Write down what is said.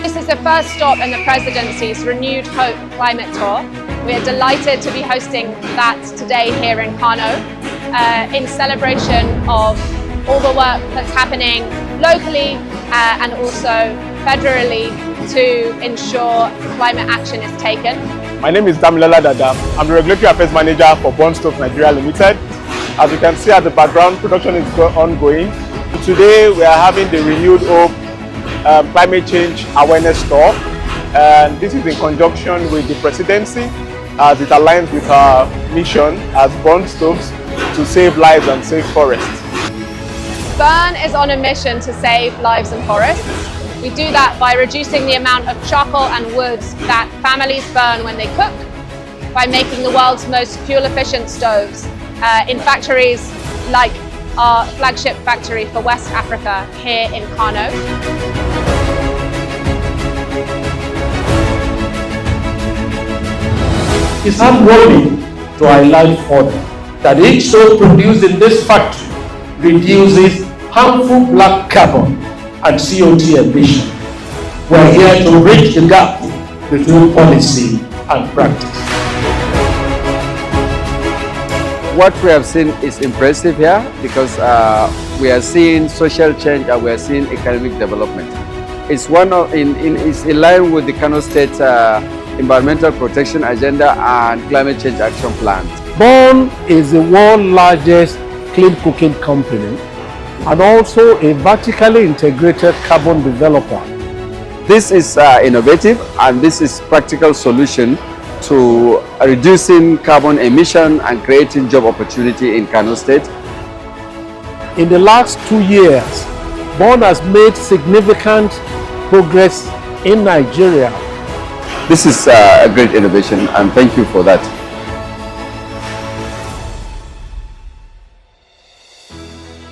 This is the first stop in the Presidency's Renewed Hope climate tour. We are delighted to be hosting that today here in Kano in celebration of all the work that's happening locally and also federally to ensure climate action is taken. My name is Damilola Dada. I'm the Regulatory Affairs Manager for Bond Stove Nigeria Limited. As you can see at the background, production is ongoing. Today we are having the Renewed Hope Climate Change Awareness Tour, and this is in conjunction with the Presidency as it aligns with our mission as Bond Stoves to save lives and save forests. Burn is on a mission to save lives and forests. We do that by reducing the amount of charcoal and wood that families burn when they cook, by making the world's most fuel-efficient stoves in factories like our flagship factory for West Africa here in Kano. It's unworthy to highlight further that each stove produced in this factory reduces harmful black carbon and CO2 emission. We're here to bridge the gap between policy and practice. What we have seen is impressive here because we are seeing social change and we are seeing economic development. It's it's in line with the Kano State Environmental Protection Agenda and Climate Change Action Plan. Bond is the world's largest clean cooking company and also a vertically integrated carbon developer. This is innovative and this is practical solution to reducing carbon emission and creating job opportunity in Kano State. In the last 2 years, Bond has made significant progress in Nigeria. This is a great innovation and thank you for that.